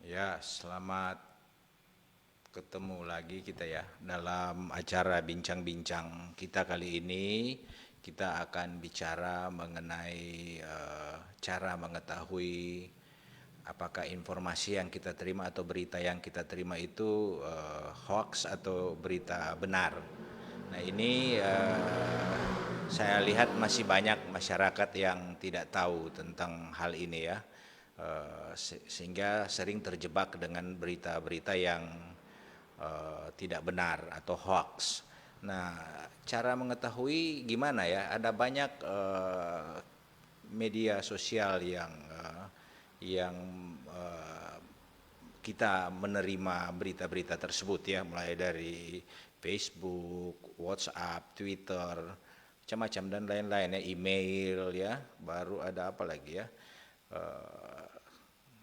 Ya, selamat ketemu lagi kita ya dalam acara bincang-bincang kita kali ini. Kita akan bicara mengenai cara mengetahui apakah informasi yang kita terima atau berita yang kita terima itu hoax atau berita benar. Nah ini saya lihat masih banyak masyarakat yang tidak tahu tentang hal ini ya. Sehingga sering terjebak dengan berita-berita yang tidak benar atau hoax. Nah, cara mengetahui gimana ya? Ada banyak media sosial yang kita menerima berita-berita tersebut ya, mulai dari Facebook, WhatsApp, Twitter, macam-macam dan lain-lain ya, email ya, baru ada apa lagi ya?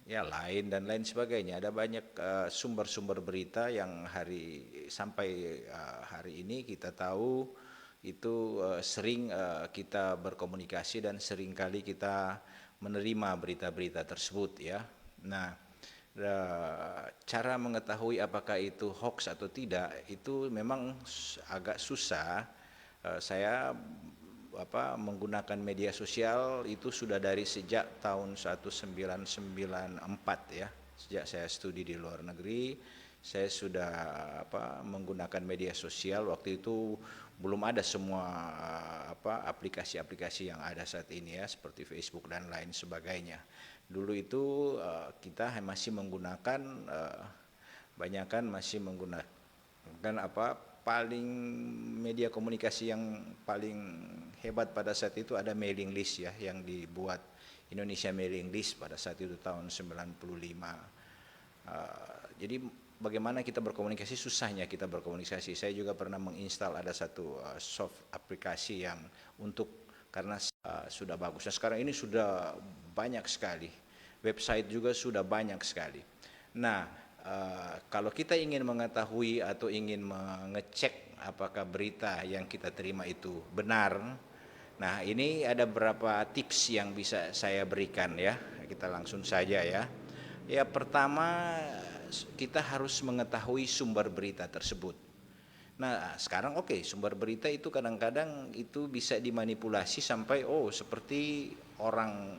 Ya lain dan lain sebagainya. Ada banyak sumber-sumber berita yang sampai hari ini kita tahu itu sering kita berkomunikasi dan seringkali kita menerima berita-berita tersebut ya. Nah, cara mengetahui apakah itu hoax atau tidak itu memang agak susah. Saya menggunakan media sosial itu sudah dari sejak tahun 1994 ya. Sejak saya studi di luar negeri, saya sudah menggunakan media sosial. Waktu itu belum ada semua aplikasi-aplikasi yang ada saat ini ya, seperti Facebook dan lain sebagainya. Dulu itu kita masih menggunakan banyakan masih menggunakan paling media komunikasi yang paling hebat pada saat itu ada mailing list ya, yang dibuat Indonesia Mailing List pada saat itu tahun 95. Jadi bagaimana kita berkomunikasi, susahnya kita berkomunikasi. Saya juga pernah menginstal ada satu soft aplikasi yang karena sudah bagus. Nah, sekarang ini sudah banyak sekali. Website juga sudah banyak sekali. Nah, kalau kita ingin mengetahui atau ingin mengecek apakah berita yang kita terima itu benar, nah ini ada beberapa tips yang bisa saya berikan ya. Kita langsung saja ya. Ya pertama, kita harus mengetahui sumber berita tersebut. Nah sekarang sumber berita itu kadang-kadang itu bisa dimanipulasi sampai seperti orang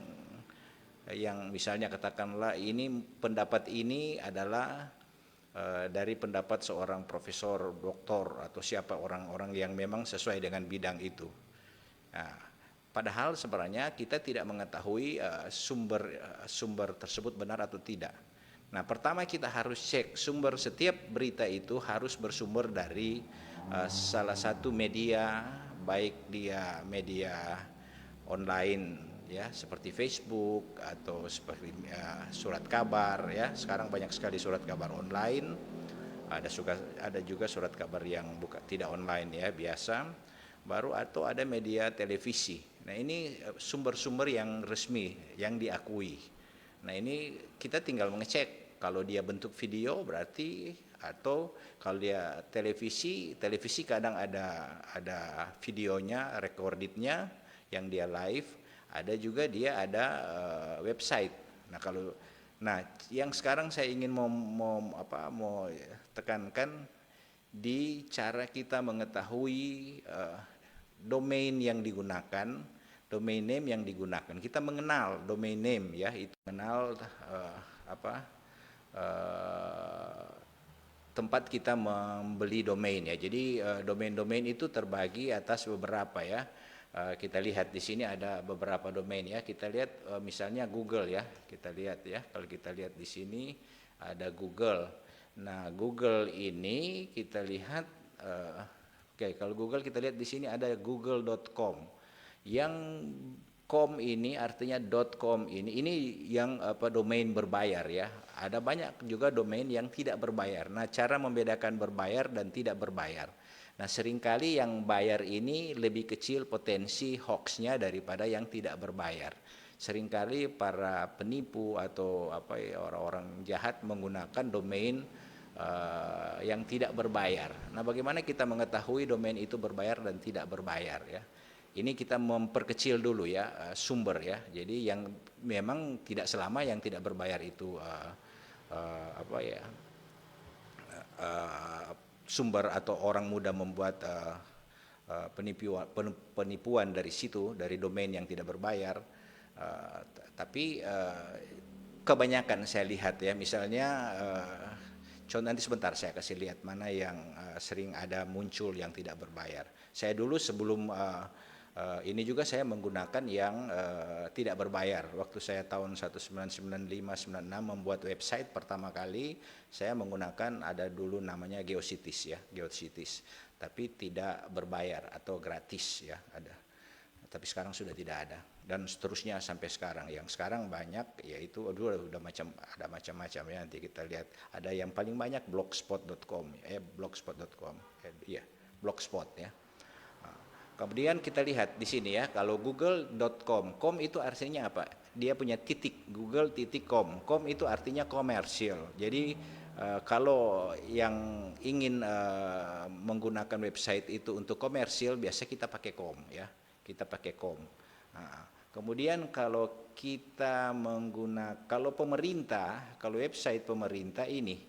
yang misalnya katakanlah ini pendapat ini adalah dari pendapat seorang profesor, doktor atau siapa orang-orang yang memang sesuai dengan bidang itu. Nah, padahal sebenarnya kita tidak mengetahui sumber tersebut benar atau tidak. Nah, pertama kita harus cek sumber, setiap berita itu harus bersumber dari salah satu media, baik dia media online ya, seperti Facebook atau seperti surat kabar ya. Sekarang banyak sekali surat kabar online. Ada juga surat kabar yang tidak online ya, biasa. Baru atau ada media televisi. Nah, ini sumber-sumber yang resmi, yang diakui. Nah, ini kita tinggal mengecek. Kalau dia bentuk video berarti, atau kalau dia televisi kadang ada videonya, recordednya yang dia live, ada juga dia ada website. Nah, yang sekarang saya ingin mau tekankan di cara kita mengetahui domain yang digunakan, domain name yang digunakan. Kita mengenal domain name ya, itu mengenal tempat kita membeli domain ya. Jadi domain-domain itu terbagi atas beberapa ya. Kita lihat di sini ada beberapa domain ya. Kita lihat misalnya Google ya. Kita lihat ya. Kalau kita lihat di sini ada Google. Nah, Google ini kita lihat kalau Google kita lihat di sini ada google.com. Yang com ini artinya .com ini yang domain berbayar ya. Ada banyak juga domain yang tidak berbayar. Nah, cara membedakan berbayar dan tidak berbayar. Nah, seringkali yang bayar ini lebih kecil potensi hoaxnya daripada yang tidak berbayar. Seringkali para penipu atau orang-orang jahat menggunakan domain yang tidak berbayar. Nah, bagaimana kita mengetahui domain itu berbayar dan tidak berbayar ya? Ini kita memperkecil dulu ya sumber ya. Jadi yang memang tidak selama yang tidak berbayar itu apa ya, uh, sumber atau orang mudah membuat penipuan dari situ, dari domain yang tidak berbayar. Tapi kebanyakan saya lihat ya, misalnya contoh nanti sebentar saya kasih lihat mana yang sering ada muncul yang tidak berbayar. Saya dulu sebelum ini juga saya menggunakan yang tidak berbayar. Waktu saya tahun 1995-96 membuat website pertama kali, saya menggunakan ada dulu namanya GeoCities ya, GeoCities. Tapi tidak berbayar atau gratis ya ada. Tapi sekarang sudah tidak ada dan seterusnya sampai sekarang. Yang sekarang banyak yaitu udah macam-macam ya, nanti kita lihat. Ada yang paling banyak blogspot.com blogspot ya. Kemudian kita lihat di sini ya, kalau google.com, com itu artinya apa? Dia punya titik, google.com, com itu artinya komersial. Jadi kalau yang ingin menggunakan website itu untuk komersial, biasa kita pakai com ya, kita pakai com. Nah, kemudian kalau kita menggunakan, kalau pemerintah, kalau website pemerintah ini,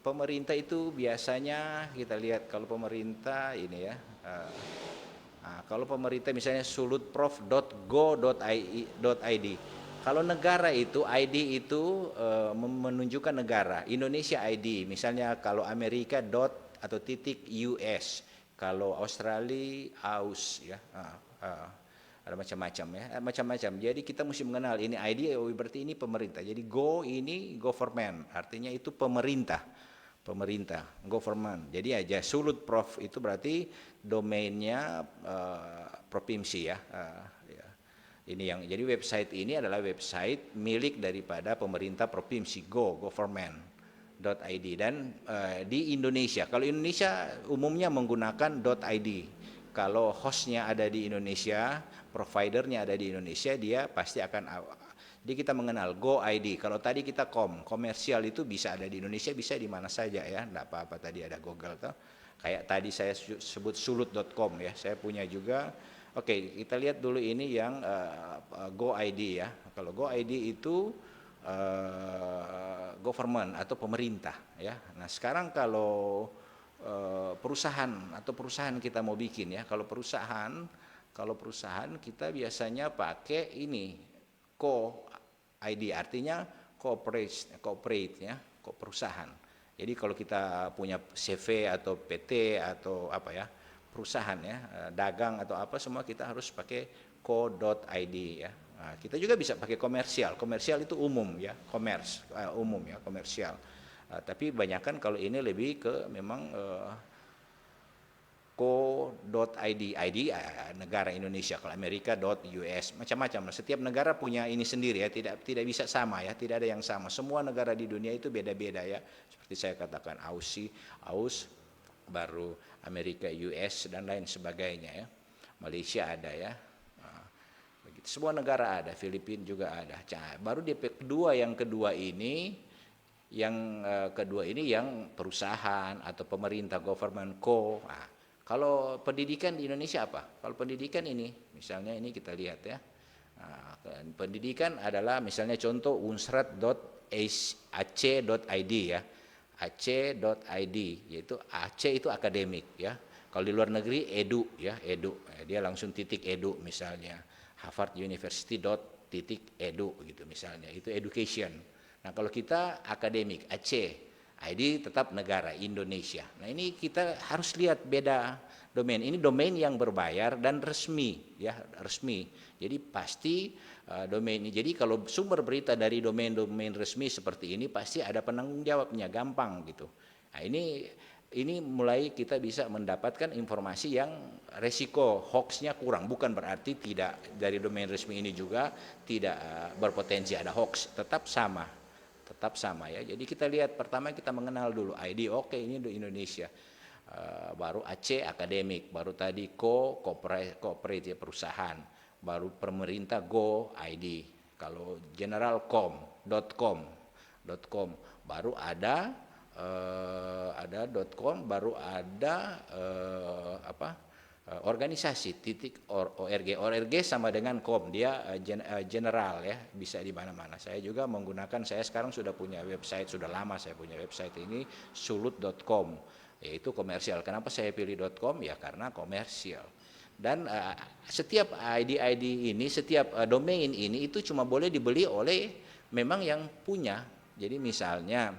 pemerintah itu biasanya kita lihat kalau pemerintah ini ya. Kalau pemerintah misalnya sulutprof.go.id. Kalau negara itu ID itu menunjukkan negara. Indonesia ID, misalnya kalau Amerika dot atau titik US, kalau Australia aus ya. Ada macam-macam ya, macam-macam. Jadi kita mesti mengenal ini ID berarti ini pemerintah. Jadi go ini government, artinya itu pemerintah. Pemerintah, government. Jadi aja Sulut Prof itu berarti domainnya provinsi ya. Ini yang jadi website ini adalah website milik daripada pemerintah provinsi government.id dan di Indonesia. Kalau Indonesia umumnya menggunakan .id. Kalau hostnya ada di Indonesia, providernya ada di Indonesia, dia pasti akan. Jadi kita mengenal Go ID. Kalau tadi kita komersial itu bisa ada di Indonesia, bisa di mana saja ya. Enggak apa-apa tadi ada Google tuh. Kayak tadi saya sebut sulut.com ya. Saya punya juga. Oke, kita lihat dulu ini yang Go ID ya. Kalau Go ID itu government atau pemerintah ya. Nah, sekarang kalau perusahaan kita mau bikin ya. Kalau perusahaan kita biasanya pakai ini ID artinya corporate ya, perusahaan. Jadi kalau kita punya CV atau PT atau apa ya, perusahaan ya, dagang atau apa semua kita harus pakai co.id ya. Nah, kita juga bisa pakai komersial. Komersial itu umum ya, umum ya, komersial. Tapi banyakkan kalau ini lebih ke memang co.id, negara Indonesia, kalau Amerika.us, macam-macam. Setiap negara punya ini sendiri ya, tidak bisa sama ya, tidak ada yang sama. Semua negara di dunia itu beda-beda ya. Seperti saya katakan AUS, baru Amerika, US dan lain sebagainya ya. Malaysia ada ya. Begitu. Semua negara ada, Filipina juga ada. Baru di yang kedua ini yang perusahaan atau pemerintah government kalau pendidikan di Indonesia apa? Kalau pendidikan ini, misalnya ini kita lihat ya. Nah, pendidikan adalah misalnya contoh unsrat.ac.id ya. ac.id yaitu AC itu akademik ya. Kalau di luar negeri edu ya, edu. Dia langsung titik edu misalnya. Harvard University titik edu gitu misalnya. Itu education. Nah, kalau kita akademik AC ID tetap negara Indonesia. Nah, ini kita harus lihat beda domain. Ini domain yang berbayar dan resmi ya, resmi. Jadi pasti domain ini. Jadi kalau sumber berita dari domain-domain resmi seperti ini pasti ada penanggung jawabnya, gampang gitu. Nah, ini mulai kita bisa mendapatkan informasi yang resiko hoaxnya kurang. Bukan berarti tidak dari domain resmi ini juga tidak berpotensi ada hoax, tetap sama ya. Jadi kita lihat pertama kita mengenal dulu ID, oke ini di Indonesia. Baru AC akademik, baru tadi corporate ya, perusahaan, baru pemerintah Go ID. Kalau general.com, baru ada .com, baru ada organisasi .org sama dengan com, dia general ya, bisa di mana-mana. Saya juga menggunakan, saya sekarang sudah punya website, sudah lama saya punya website ini, sulut.com, yaitu komersial. Kenapa saya pilih .com? Ya karena komersial. Dan setiap ID ini, setiap domain ini itu cuma boleh dibeli oleh memang yang punya. Jadi misalnya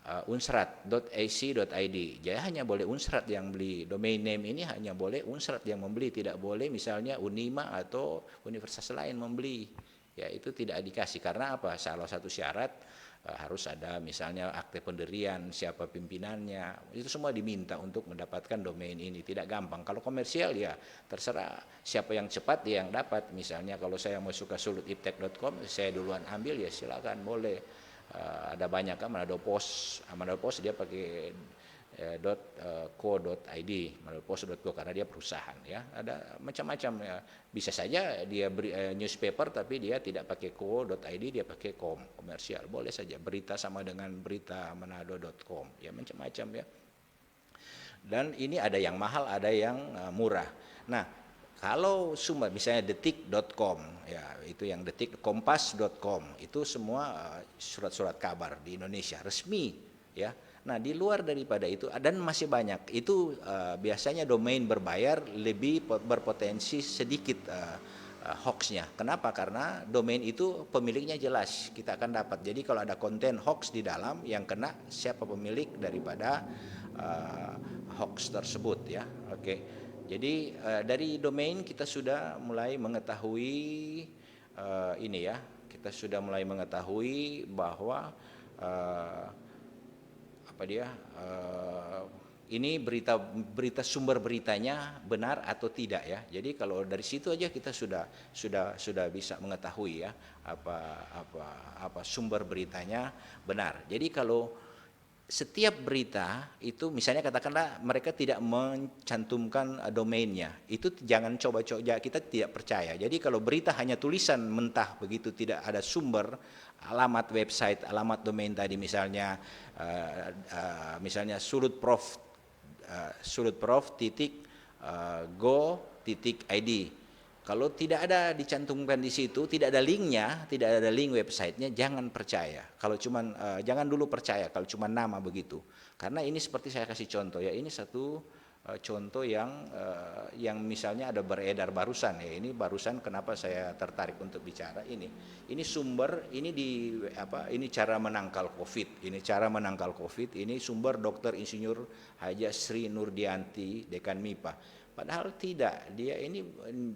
unsrat.ac.id, jadi hanya boleh Unsrat yang beli domain name ini, hanya boleh Unsrat yang membeli, tidak boleh misalnya Unima atau universitas lain membeli. Ya itu tidak dikasih, karena apa? Salah satu syarat harus ada misalnya akte pendirian, siapa pimpinannya, itu semua diminta untuk mendapatkan domain ini. Tidak gampang. Kalau komersial ya terserah siapa yang cepat dia yang dapat. Misalnya kalau saya mau suka sulutiptek.com, saya duluan ambil, ya silakan boleh. Ada banyak kan, Manado Post dia pakai .co.id, manadopost.co, karena dia perusahaan ya. Ada macam-macam ya. Bisa saja dia beri newspaper tapi dia tidak pakai co.id, dia pakai komersial, boleh saja. Berita sama dengan berita manado.com, ya macam-macam ya. Dan ini ada yang mahal, ada yang murah. Nah, kalau sumber misalnya detik.com, ya itu yang detik, kompas.com, itu semua surat-surat kabar di Indonesia resmi ya. Nah, di luar daripada itu, dan masih banyak, itu biasanya domain berbayar lebih berpotensi sedikit hoaxnya. Kenapa? Karena domain itu pemiliknya jelas, kita akan dapat. Jadi kalau ada konten hoax di dalam, yang kena siapa pemilik daripada hoax tersebut ya. Oke. Jadi dari domain kita sudah mulai mengetahui ini ya, kita sudah mulai mengetahui bahwa ini berita sumber beritanya benar atau tidak ya. Jadi kalau dari situ aja kita sudah bisa mengetahui ya apa sumber beritanya benar. Jadi kalau setiap berita itu, misalnya katakanlah mereka tidak mencantumkan domainnya, itu jangan coba-coba, kita tidak percaya. Jadi kalau berita hanya tulisan mentah begitu, tidak ada sumber, alamat website, alamat domain tadi misalnya sulutprof.go.id, kalau tidak ada dicantumkan di situ, tidak ada linknya, tidak ada link websitenya, jangan percaya. Kalau cuman jangan dulu percaya kalau cuma nama begitu. Karena ini seperti saya kasih contoh ya, ini satu contoh yang misalnya ada beredar barusan ya. Ini barusan, kenapa saya tertarik untuk bicara ini. Ini sumber, ini ini cara menangkal Covid. Ini cara menangkal Covid. Ini sumber Dr. Insinyur Haja Sri Nurdianti, Dekan MIPA. Padahal tidak, dia ini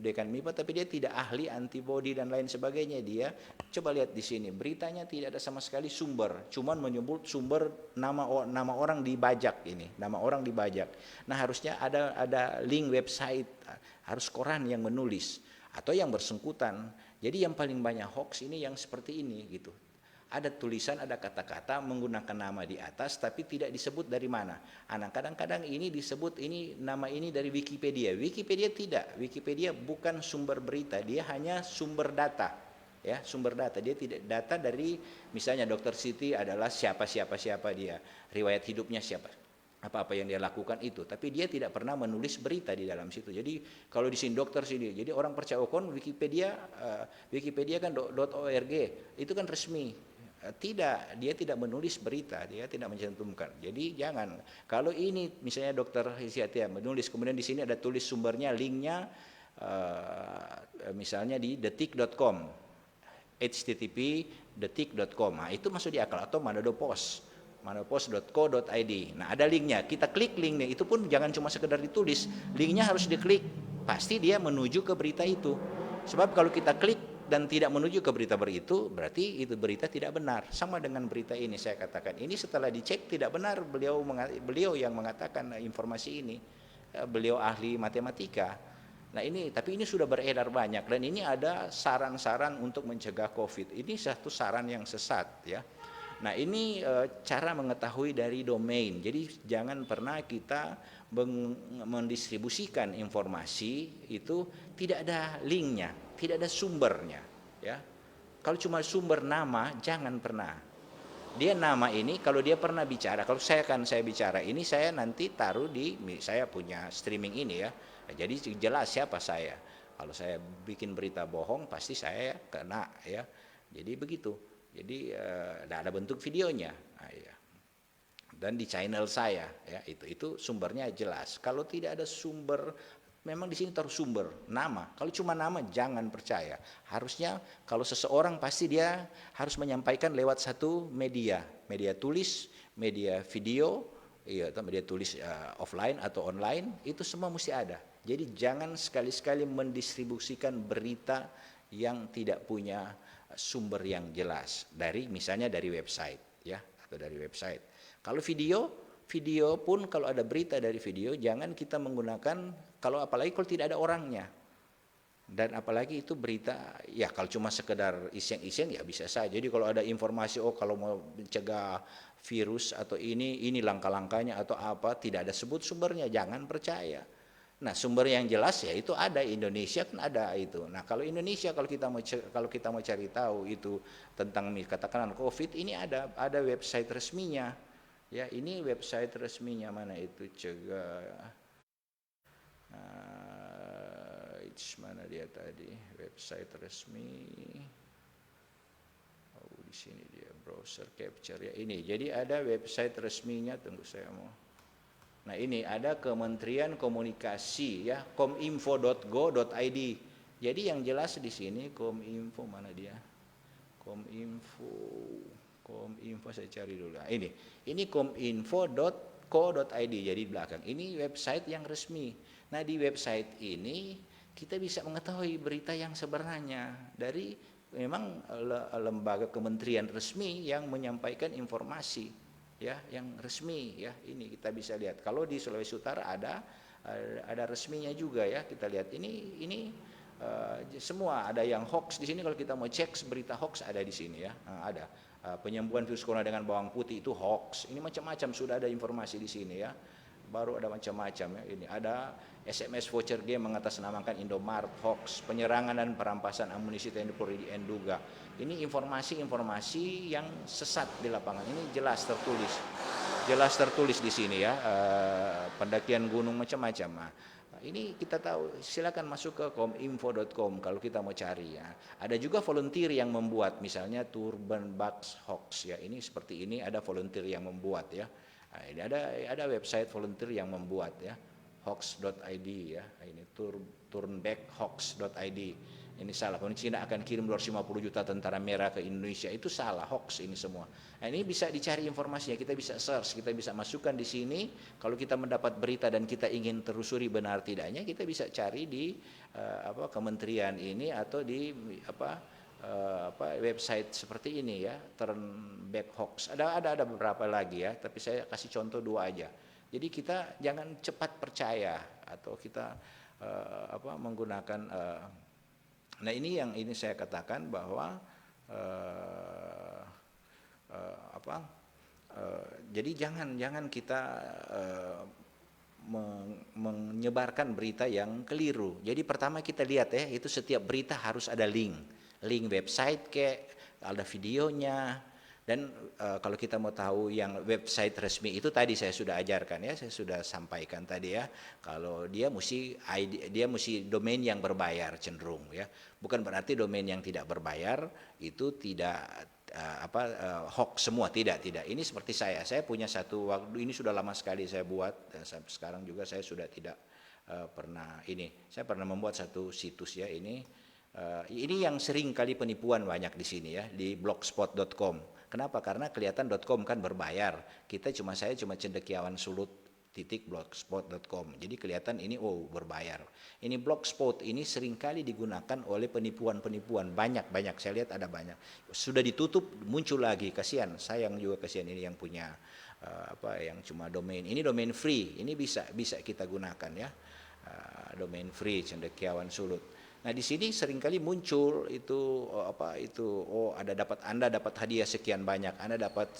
dekan MIPA tapi dia tidak ahli antibodi dan lain sebagainya. Dia coba lihat di sini, beritanya tidak ada sama sekali sumber, cuman menyebut sumber nama orang dibajak ini, nama orang dibajak. Nah, harusnya ada link website, harus koran yang menulis atau yang bersangkutan. Jadi yang paling banyak hoax ini yang seperti ini gitu. Ada tulisan, ada kata-kata menggunakan nama di atas tapi tidak disebut dari mana. Nah, kadang-kadang ini disebut ini nama ini dari Wikipedia. Wikipedia tidak. Wikipedia bukan sumber berita, dia hanya sumber data. Ya, sumber data. Dia tidak data dari misalnya Dr. Siti adalah siapa dia, riwayat hidupnya siapa, apa-apa yang dia lakukan itu, tapi dia tidak pernah menulis berita di dalam situ. Jadi kalau di sini Dokter Siti, jadi orang percaya Wikipedia kan .org itu kan resmi. Tidak, dia tidak menulis berita, dia tidak mencantumkan. Jadi jangan. Kalau ini misalnya Dokter Hisiatia menulis, kemudian di sini ada tulis sumbernya, linknya misalnya di detik.com, http detik.com, nah itu masuk di akal. Atau Manado Post, manadopost.co.id. Nah ada linknya, kita klik linknya, itu pun jangan cuma sekedar ditulis, linknya harus diklik, pasti dia menuju ke berita itu. Sebab kalau kita klik dan tidak menuju ke berita itu, berarti itu berita tidak benar. Sama dengan berita ini, saya katakan ini setelah dicek tidak benar, beliau yang mengatakan informasi ini, beliau ahli matematika. Nah ini, tapi ini sudah beredar banyak, dan ini ada saran-saran untuk mencegah Covid. Ini satu saran yang sesat ya. Nah ini cara mengetahui dari domain. Jadi jangan pernah kita mendistribusikan informasi itu tidak ada linknya, tidak ada sumbernya ya. Kalau cuma sumber nama, jangan pernah. Dia nama ini kalau dia pernah bicara, kalau saya bicara ini, saya nanti taruh di, saya punya streaming ini ya, Jadi jelas siapa saya. Kalau saya bikin berita bohong pasti saya kena ya. Jadi begitu. Jadi ada bentuk videonya. Nah, ya. Dan di channel saya ya itu sumbernya jelas. Kalau tidak ada sumber, memang di sini taruh sumber nama. Kalau cuma nama jangan percaya. Harusnya kalau seseorang pasti dia harus menyampaikan lewat satu media tulis, media video, iya atau media tulis offline atau online, itu semua mesti ada. Jadi jangan sekali-sekali mendistribusikan berita yang tidak punya sumber yang jelas misalnya dari website ya atau dari website. Kalau video pun kalau ada berita dari video jangan kita menggunakan apalagi kalau tidak ada orangnya. Dan apalagi itu berita ya kalau cuma sekedar iseng-iseng ya bisa saja. Jadi kalau ada informasi kalau mau mencegah virus atau ini langkah-langkahnya atau apa tidak ada sebut sumbernya jangan percaya. Nah, sumber yang jelas ya itu ada Indonesia kan ada itu. Nah, kalau Indonesia kalau kita mau cari tahu itu tentang katakanlah Covid ini ada website resminya. Ya, ini website resminya mana itu mana dia tadi website resmi. Oh, di sini dia browser capture ya ini. Jadi ada website resminya tunggu saya mau. Nah, ini ada Kementerian Komunikasi ya, kominfo.go.id. Jadi yang jelas di sini Kominfo mana dia? Kominfo saya cari dulu. Nah, ini kominfo.co.id jadi di belakang. Ini website yang resmi. Nah, di website ini kita bisa mengetahui berita yang sebenarnya dari memang lembaga kementerian resmi yang menyampaikan informasi ya yang resmi ya. Ini kita bisa lihat. Kalau di Sulawesi Utara ada resminya juga ya. Kita lihat ini semua ada yang hoax di sini. Kalau kita mau cek berita hoax ada di sini ya. Ada penyembuhan virus corona dengan bawang putih itu hoax. Ini macam-macam sudah ada informasi di sini ya. Baru ada macam-macam ya. Ini ada SMS voucher game mengatasnamakan Indomaret hoax, penyerangan dan perampasan amunisi TNI Polri di Enduga. Ini informasi-informasi yang sesat di lapangan. Ini jelas tertulis di sini ya. Pendakian gunung macam-macam. Nah, ini kita tahu, silakan masuk ke kominfo.com kalau kita mau cari ya. Ada juga volunteer yang membuat, misalnya Turban Bugs Hoax ya. Ini seperti ini ada volunteer yang membuat ya. Nah, ini ada website volunteer yang membuat ya. hoax.id ya. Ini turnbackhoax.id. Ini salah. China akan kirim 250 juta tentara merah ke Indonesia. Itu salah, hoax ini semua. Nah, ini bisa dicari informasinya, kita bisa search, kita bisa masukkan di sini. Kalau kita mendapat berita dan kita ingin telusuri benar tidaknya, kita bisa cari di kementerian ini atau di website seperti ini ya, Turnback Hoax. Ada beberapa lagi ya, tapi saya kasih contoh 2 aja. Jadi kita jangan cepat percaya atau kita menggunakan nah ini yang ini saya katakan bahwa jadi jangan kita menyebarkan berita yang keliru. Jadi pertama kita lihat ya, itu setiap berita harus ada link website ada videonya. Dan kalau kita mau tahu yang website resmi itu tadi saya sudah ajarkan ya, saya sudah sampaikan tadi ya. Kalau dia mesti domain yang berbayar cenderung ya. Bukan berarti domain yang tidak berbayar itu tidak hoax semua, tidak. Ini seperti saya punya satu waktu ini sudah lama sekali saya buat dan sampai sekarang juga saya sudah tidak pernah saya pernah membuat satu situs ya ini yang sering kali penipuan banyak di sini ya di blogspot.com. Kenapa? Karena kelihatan .com kan berbayar. Saya cuma cendekiawan sulut .blogspot.com. Jadi kelihatan ini berbayar. Ini blogspot ini seringkali digunakan oleh penipuan-penipuan banyak saya lihat ada banyak. Sudah ditutup muncul lagi, kasihan, sayang juga kasihan ini yang punya yang cuma domain. Ini domain free. Ini bisa kita gunakan ya. Domain free cendekiawan sulut. Nah, di sini seringkali muncul Anda dapat hadiah sekian banyak, Anda dapat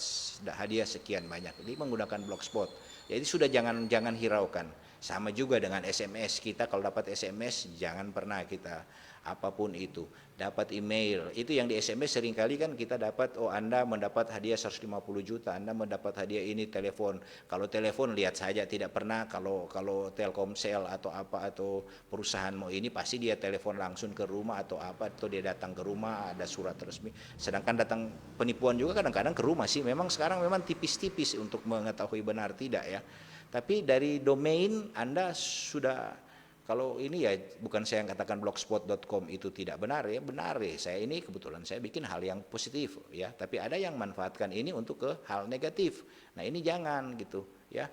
hadiah sekian banyak. Ini menggunakan blogspot. Jadi sudah jangan hiraukan. Sama juga dengan SMS kita, kalau dapat SMS jangan pernah kita apapun itu. Dapat email, itu yang di SMS seringkali kan kita dapat, oh Anda mendapat hadiah 150 juta, Anda mendapat hadiah ini telepon. Kalau telepon lihat saja, tidak pernah kalau Telkomsel atau apa atau perusahaan mau ini pasti dia telepon langsung ke rumah atau apa, atau dia datang ke rumah ada surat resmi. Sedangkan datang penipuan juga kadang-kadang ke rumah sih, memang sekarang memang tipis-tipis untuk mengetahui benar tidak ya. Tapi dari domain Anda sudah, kalau ini ya bukan saya yang katakan blogspot.com itu tidak benar ya, benar ya. Saya ini kebetulan saya bikin hal yang positif ya, tapi ada yang manfaatkan ini untuk ke hal negatif. Nah, ini jangan gitu ya.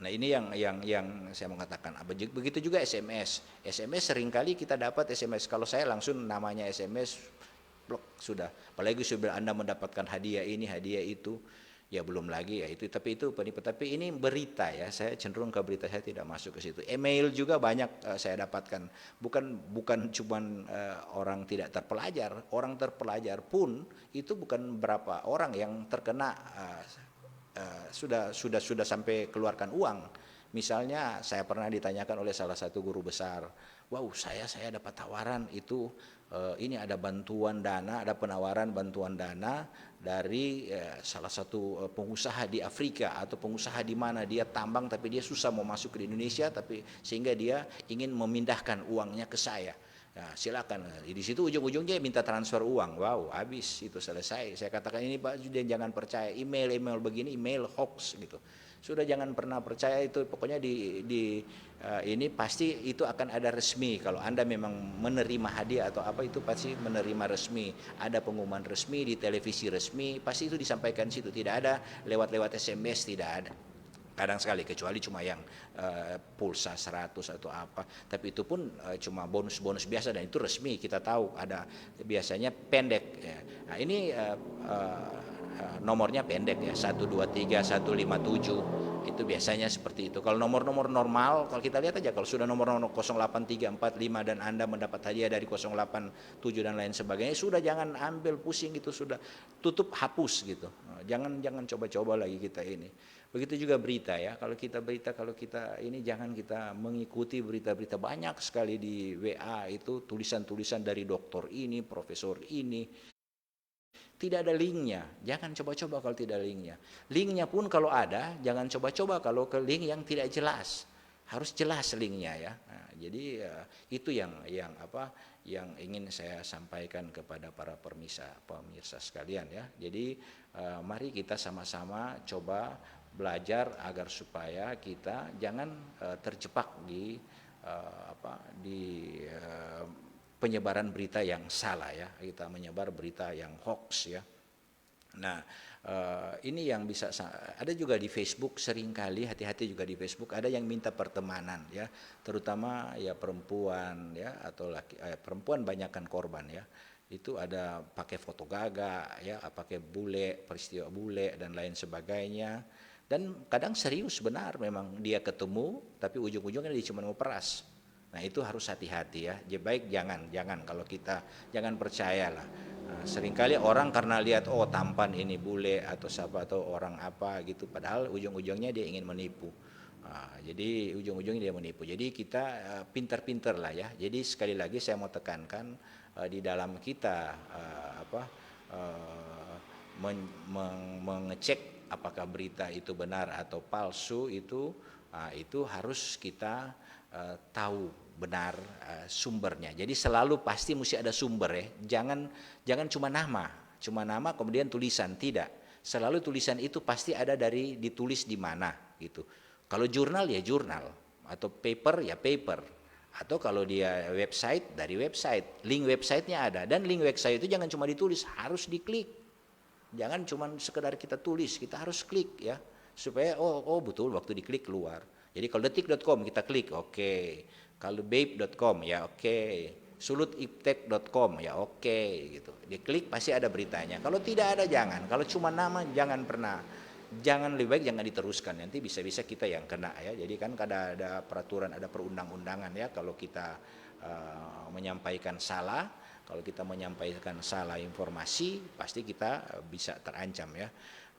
Nah, ini yang saya mau katakan. Begitu juga SMS. SMS seringkali kita dapat SMS, kalau saya langsung namanya SMS blok sudah. Apalagi sudah Anda mendapatkan hadiah ini, hadiah itu. Ya belum lagi ya itu, tapi itu penipu. Tapi ini berita ya, saya cenderung ke berita, saya tidak masuk ke situ. Email juga banyak saya dapatkan, bukan cuman orang tidak terpelajar, orang terpelajar pun itu bukan berapa orang yang terkena sudah sampai keluarkan uang. Misalnya saya pernah ditanyakan oleh salah satu guru besar, wow saya dapat tawaran itu ini ada bantuan dana, ada penawaran bantuan dana dari salah satu pengusaha di Afrika atau pengusaha di mana dia tambang tapi dia susah mau masuk ke Indonesia, tapi sehingga dia ingin memindahkan uangnya ke saya. Nah, silakan. Di situ ujung-ujungnya minta transfer uang. Wow, habis itu selesai. Saya katakan ini Pak, jangan percaya email begini, email hoax gitu. Sudah jangan pernah percaya itu. Pokoknya ini pasti itu akan ada resmi. Kalau Anda memang menerima hadiah atau apa itu pasti menerima resmi. Ada pengumuman resmi di televisi resmi, pasti itu disampaikan situ. Tidak ada lewat SMS, tidak ada. Kadang sekali, kecuali cuma yang pulsa 100 atau apa, tapi itu pun cuma bonus-bonus biasa dan itu resmi, kita tahu ada biasanya pendek ya. Nah, ini nomornya pendek ya, 123 157 itu biasanya seperti itu. Kalau nomor-nomor normal, kalau kita lihat aja, kalau sudah nomor-nomor 08345 dan Anda mendapat hadiah dari 087 dan lain sebagainya, sudah jangan ambil pusing gitu, sudah tutup, hapus gitu. Jangan coba-coba lagi kita ini. Begitu juga berita ya, kalau kita ini jangan kita mengikuti berita-berita, banyak sekali di WA itu tulisan-tulisan dari dokter ini, profesor ini, tidak ada linknya. Jangan coba-coba kalau tidak ada linknya. Linknya pun kalau ada, jangan coba-coba kalau ke link yang tidak jelas. Harus jelas linknya ya. Nah, jadi itu yang ingin saya sampaikan kepada para pemirsa sekalian ya. Jadi mari kita sama-sama coba belajar agar supaya kita jangan terjebak di penyebaran berita yang salah ya. Kita menyebar berita yang hoax ya. Nah, ini yang bisa ada juga di Facebook, seringkali hati-hati juga di Facebook ada yang minta pertemanan ya, terutama ya perempuan ya atau perempuan banyakkan korban ya. Itu ada pakai foto gagak ya, pakai bule, peristiwa bule dan lain sebagainya. Dan kadang serius benar memang dia ketemu, tapi ujung-ujungnya dia cuma mau peras. Nah, itu harus hati-hati ya. Baik jangan kalau kita jangan percayalah. Nah, seringkali orang karena lihat tampan ini bule atau siapa atau orang apa gitu, padahal ujung-ujungnya dia ingin menipu. Nah, jadi ujung-ujungnya dia menipu. Jadi kita pintar-pintar lah ya. Jadi sekali lagi saya mau tekankan di dalam kita mengecek apakah berita itu benar atau palsu itu harus kita tahu benar sumbernya. Jadi selalu pasti mesti ada sumber ya. Jangan cuma nama kemudian tulisan, tidak. Selalu tulisan itu pasti ada ditulis di mana gitu. Kalau jurnal ya jurnal, atau paper ya paper, atau kalau dia website dari website, link websitenya ada, dan link website itu jangan cuma ditulis, harus diklik. Jangan cuma sekedar kita tulis, kita harus klik ya, supaya betul waktu diklik keluar. Jadi kalau detik.com kita klik, oke. Kalau babe.com ya oke. Sulutiptek.com ya oke gitu. Diklik pasti ada beritanya. Kalau tidak ada jangan. Kalau cuma nama jangan pernah. Jangan, lebih baik jangan diteruskan, nanti bisa-bisa kita yang kena ya. Jadi kan ada peraturan, ada perundang-undangan ya, kalau kita menyampaikan salah. Kalau kita menyampaikan salah informasi, pasti kita bisa terancam ya.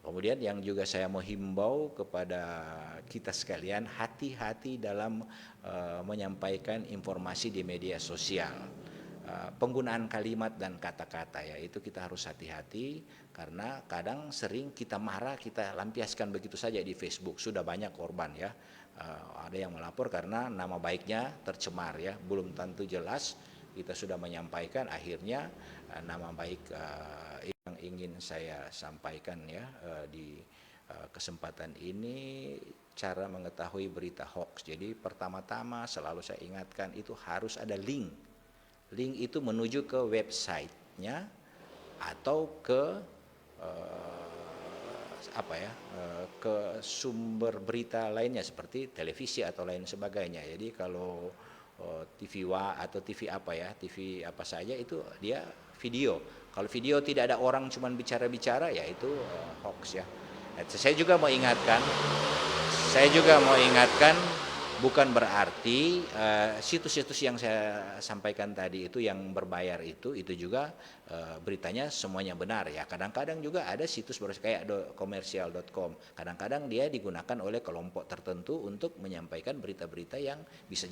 Kemudian yang juga saya mau himbau kepada kita sekalian, hati-hati dalam menyampaikan informasi di media sosial. penggunaan kalimat dan kata-kata ya, itu kita harus hati-hati karena kadang sering kita marah, kita lampiaskan begitu saja di Facebook. Sudah banyak korban ya, ada yang melapor karena nama baiknya tercemar ya, belum tentu jelas kita sudah menyampaikan, akhirnya nama baik yang ingin saya sampaikan ya di kesempatan ini, cara mengetahui berita hoax. Jadi pertama-tama selalu saya ingatkan itu harus ada link. Link itu menuju ke websitenya atau ke ke sumber berita lainnya seperti televisi atau lain sebagainya. Jadi kalau TV WA atau TV apa ya, TV apa saja itu dia video. Kalau video tidak ada orang cuman bicara-bicara ya itu hoax ya. Saya juga mau ingatkan bukan berarti situs-situs yang saya sampaikan tadi itu yang berbayar itu juga beritanya semuanya benar ya. Kadang-kadang juga ada situs kayak komersial.com. Kadang-kadang dia digunakan oleh kelompok tertentu untuk menyampaikan berita-berita yang bisa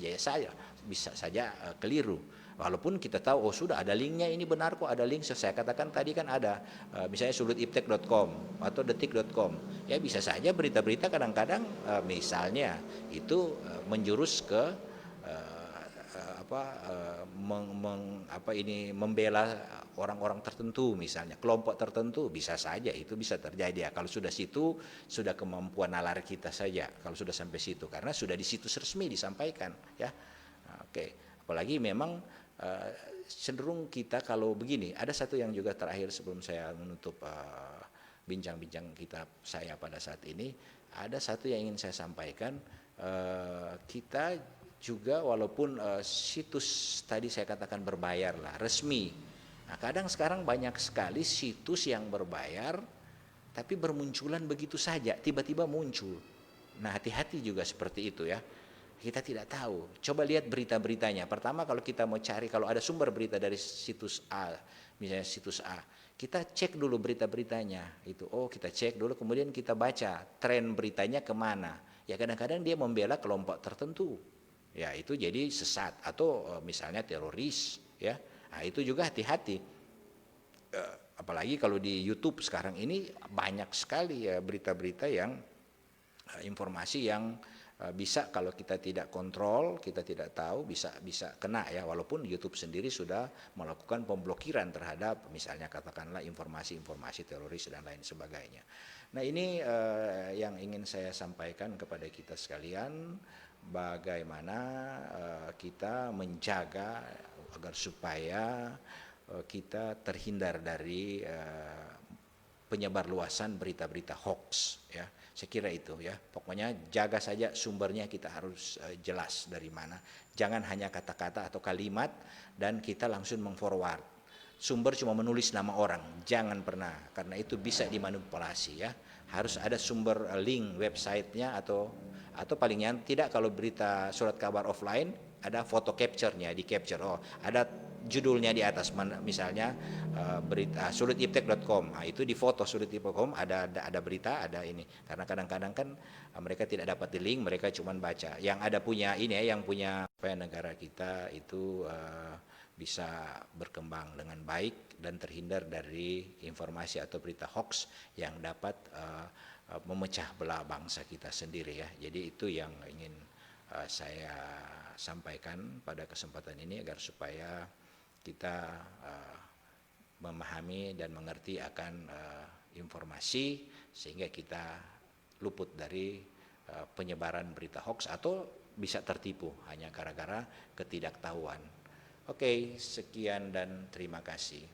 saja keliru. Walaupun kita tahu sudah ada linknya, ini benar kok, ada link. Saya katakan tadi kan ada misalnya sulutiptek.com atau detik.com. Ya bisa saja berita-berita kadang-kadang misalnya itu menjurus ke membela orang-orang tertentu, misalnya kelompok tertentu, bisa saja itu bisa terjadi ya. Kalau sudah situ sudah kemampuan nalar kita saja kalau sudah sampai situ, karena sudah di situs resmi disampaikan ya. Oke. Apalagi memang cenderung kita kalau begini, ada satu yang juga terakhir sebelum saya menutup bincang-bincang saya pada saat ini, ada satu yang ingin saya sampaikan. Kita juga walaupun situs tadi saya katakan berbayar lah, resmi. Nah, kadang sekarang banyak sekali situs yang berbayar tapi bermunculan begitu saja, tiba-tiba muncul. Nah, hati-hati juga seperti itu ya. Kita tidak tahu. Coba lihat berita-beritanya. Pertama kalau kita mau cari, kalau ada sumber berita dari situs A, misalnya situs A, kita cek dulu berita-beritanya. Kita cek dulu, kemudian kita baca tren beritanya kemana. Ya kadang-kadang dia membela kelompok tertentu. Ya itu jadi sesat atau misalnya teroris. Ya, nah, itu juga hati-hati. Apalagi kalau di YouTube sekarang ini banyak sekali ya berita-berita yang informasi yang bisa kalau kita tidak kontrol, kita tidak tahu bisa kena ya, walaupun YouTube sendiri sudah melakukan pemblokiran terhadap misalnya katakanlah informasi-informasi teroris dan lain sebagainya. Nah ini yang ingin saya sampaikan kepada kita sekalian, bagaimana kita menjaga agar supaya kita terhindar dari penyebarluasan berita-berita hoax ya. Saya kira itu ya, pokoknya jaga saja sumbernya, kita harus jelas dari mana. Jangan hanya kata-kata atau kalimat dan kita langsung mengforward. Sumber cuma menulis nama orang, jangan pernah, karena itu bisa dimanipulasi ya. Harus ada sumber link websitenya atau paling tidak kalau berita surat kabar offline ada foto capture-nya, di capture. Ada judulnya di atas, misalnya berita sulutiptek.com, nah, itu di foto sulutiptek.com ada berita, ada ini, karena kadang-kadang kan mereka tidak dapat di link, mereka cuma baca. Yang ada punya ini ya, yang punya supaya negara kita itu bisa berkembang dengan baik dan terhindar dari informasi atau berita hoax yang dapat memecah belah bangsa kita sendiri ya. Jadi itu yang ingin saya sampaikan pada kesempatan ini, agar supaya kita memahami dan mengerti akan informasi sehingga kita luput dari penyebaran berita hoax atau bisa tertipu hanya gara-gara ketidaktahuan. Oke, sekian dan terima kasih.